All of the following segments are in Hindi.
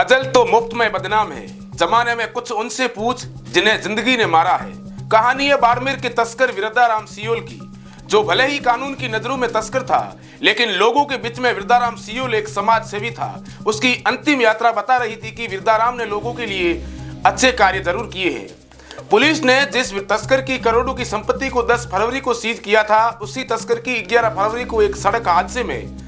अजल तो मुफ्त में बदनाम है, जमाने में कुछ उनसे पूछ जिन्हें जिंदगी ने मारा है। कहानी है बाड़मेर के तस्कर विरदाराम सियोल की, जो भले ही कानून की नजरों में तस्कर था, लेकिन लोगों के बीच में विरदाराम सियोल एक समाज सेवी था। उसकी अंतिम यात्रा बता रही थी कि विरदाराम ने लोगों के लिए अच्छे कार्य जरूर किए हैं। पुलिस ने जिस तस्कर की करोड़ों की संपत्ति को 10 फरवरी को सीज किया था, उसी तस्कर की 11 फरवरी को एक सड़क हादसे में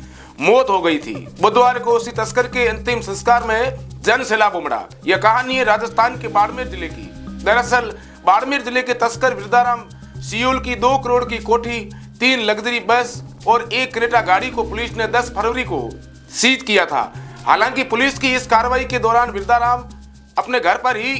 मौत हो गई थी। बुधवार को उसी तस्कर के अंतिम संस्कार में जन सैलाब उमड़ा। यह कहानी है राजस्थान के बाड़मेर जिले की। दरअसल बाड़मेर जिले के तस्कर विरदाराम सियोल की 2 करोड़ की कोठी, 3 लग्जरी बस और 1 क्रेटा गाड़ी को पुलिस ने 10 फरवरी को सीज किया था। हालांकि पुलिस की इस कार्रवाई के दौरान विरदाराम अपने घर पर ही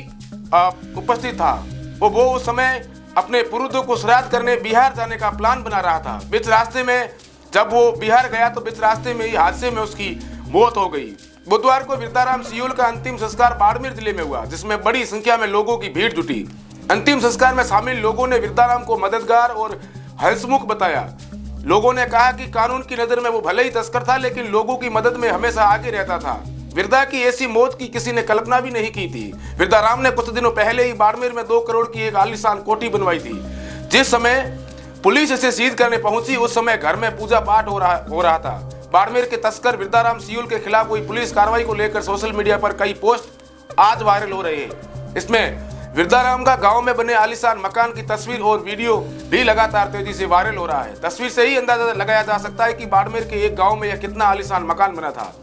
उपस्थित था। वो उस समय अपने पुरुषों को श्राद्ध करने बिहार जाने का प्लान बना रहा था। बीच रास्ते में जब वो बिहार गया तो बीच रास्ते में ही हादसे में उसकी मौत हो गई। बुधवार को विरदाराम सियोल का अंतिम संस्कार बाड़मेर जिले में हुआ, जिसमें बड़ी संख्या में लोगों की भीड़ जुटी। अंतिम संस्कार में शामिल लोगों ने विरदाराम को मददगार और हंसमुख बताया। लोगों ने कहा कि कानून की नजर में वो भले ही तस्कर था, लेकिन लोगों की मदद में हमेशा आगे रहता था। विरदा की ऐसी मौत की किसी ने कल्पना भी नहीं की थी। विरदाराम ने कुछ दिनों पहले ही बाड़मेर में 2 करोड़ की एक आलीशान कोठी बनवाई थी। जिस समय पुलिस इसे सीज करने पहुंची, उस समय घर में पूजा पाठ हो रहा था। बाड़मेर के तस्कर विरदाराम सियोल के खिलाफ हुई पुलिस कार्रवाई को लेकर सोशल मीडिया पर कई पोस्ट आज वायरल हो रहे हैं। इसमें विरदाराम का गांव में बने आलीशान मकान की तस्वीर और वीडियो भी लगातार तेजी से वायरल हो रहा है। तस्वीर से ही अंदाजा लगाया जा सकता है कि बाड़मेर के एक गांव में यह कितना आलीशान मकान बना था।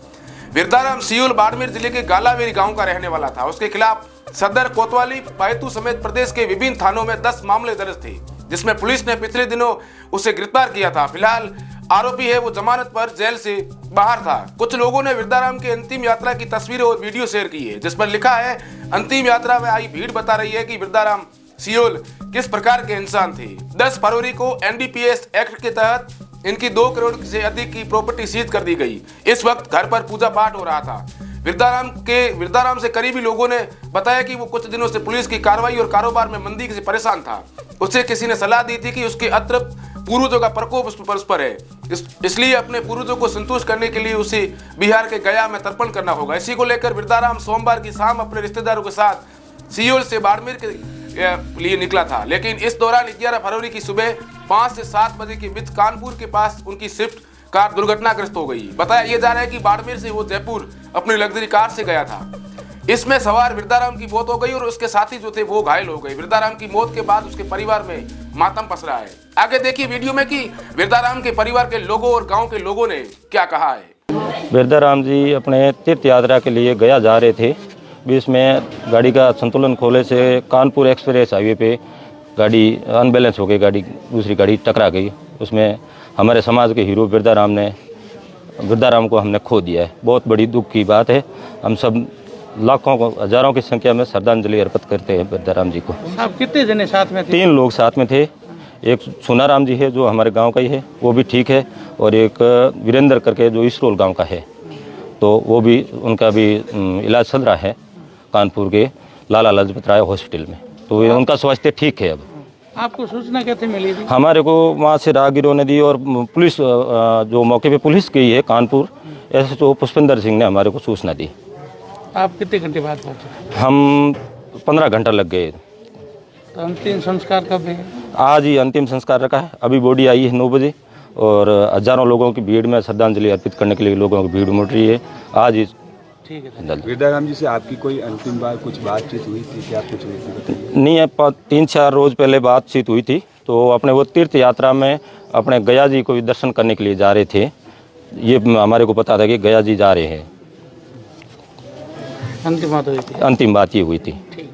विरदाराम सियोल बाड़मेर जिले के गालावेरी गांव का रहने वाला था। उसके खिलाफ सदर, कोतवाली, बैतूल समेत प्रदेश के विभिन्न थानों में 10 मामले दर्ज थे, जिसमें पुलिस ने पिछले दिनों उसे गिरफ्तार किया था। फिलहाल आरोपी है वो जमानत पर जेल से बाहर था। कुछ लोगों ने विरदाराम की अंतिम यात्रा की तस्वीरें और वीडियो शेयर की है, जिस पर लिखा है, अंतिम यात्रा में आई भीड़ बता रही है कि विरदाराम सियोल किस प्रकार के इंसान थे। 10 फरवरी को NDPS एक्ट के तहत इनकी 2 करोड़ से अधिक की प्रॉपर्टी सीज कर दी गई। इस वक्त घर पर पूजा पाठ हो रहा था। विरदाराम से करीबी लोगों ने बताया कि वो कुछ दिनों से पुलिस की कार्रवाई और कारोबार में मंदी से परेशान था। उसे किसी ने सलाह दी थी कि उसके अतृप्त पूर्वजों का प्रकोप उस पर है, इसलिए अपने पूर्वजों को संतुष्ट करने के लिए उसे बिहार के गया में तर्पण करना होगा। इसी को लेकर विरदाराम सोमवार की शाम अपने रिश्तेदारों के साथ सियोल से बाड़मेर के लिए निकला था, लेकिन इस दौरान 11 फरवरी की सुबह 5 से 7 बजे के बीच कानपुर के पास उनकी स्विफ्ट कार दुर्घटनाग्रस्त हो गई। बताया यह जा रहा है कि बाड़मेर से वो जयपुर अपनी लग्जरी कार से गया था। इसमें सवार विरदाराम की मौत हो गई और उसके साथी जो थे वो घायल हो गए। विरदाराम की मौत के बाद उसके परिवार में मातम पस रहा है। आगे देखिए वीडियो में कि विरदाराम के परिवार के लोगों और गांव के लोगों ने क्या कहा है। विरदाराम जी अपने तीर्थ यात्रा के लिए गया जा रहे थे। बीच में गाड़ी का संतुलन खोले से कानपुर एक्सप्रेस हाईवे पे गाड़ी अनबैलेंस हो गई, गाड़ी दूसरी गाड़ी टकरा गई। उसमें हमारे समाज के हीरो विरदाराम को हमने खो दिया है। बहुत बड़ी दुख की बात है। हम सब लाखों को हजारों की संख्या में श्रद्धांजलि अर्पित करते हैं विरदाराम जी को। आप कितने जने साथ में थे? 3 लोग साथ में थे। एक सोनाराम जी है जो हमारे गांव का ही है, वो भी ठीक है, और एक वीरेंद्र करके जो इसरोल गांव का है, तो वो भी, उनका भी इलाज चल रहा है कानपुर के लाला लाजपत राय हॉस्पिटल में, तो उनका स्वास्थ्य ठीक है। अब आपको सूचना कैसे मिली थी? हमारे को वहाँ से राहगीरों ने दी और पुलिस जो मौके पे पुलिस गई है कानपुर, SHO पुष्पेंद्र सिंह ने हमारे को सूचना दी। आप कितने घंटे बाद पहुँचे? हम 15 घंटा लग गए। तो अंतिम संस्कार कब है? आज ही अंतिम संस्कार रखा है। अभी बॉडी आई है 9 बजे और हजारों लोगों की भीड़ में श्रद्धांजलि अर्पित करने के लिए लोगों की भीड़ उमड़ रही है। आज ही ठीक है। विरदाराम जी से आपकी कोई अंतिम बार कुछ बातचीत हुई थी? क्या कुछ हुई थी बताइए। नहीं, 3-4 रोज पहले बातचीत हुई थी। तो अपने वो तीर्थ यात्रा में अपने गया जी को भी दर्शन करने के लिए जा रहे थे। ये हमारे को पता था कि गया जी जा रहे हैं। अंतिम बात हुई थी? अंतिम बात ये हुई थी। ठीक।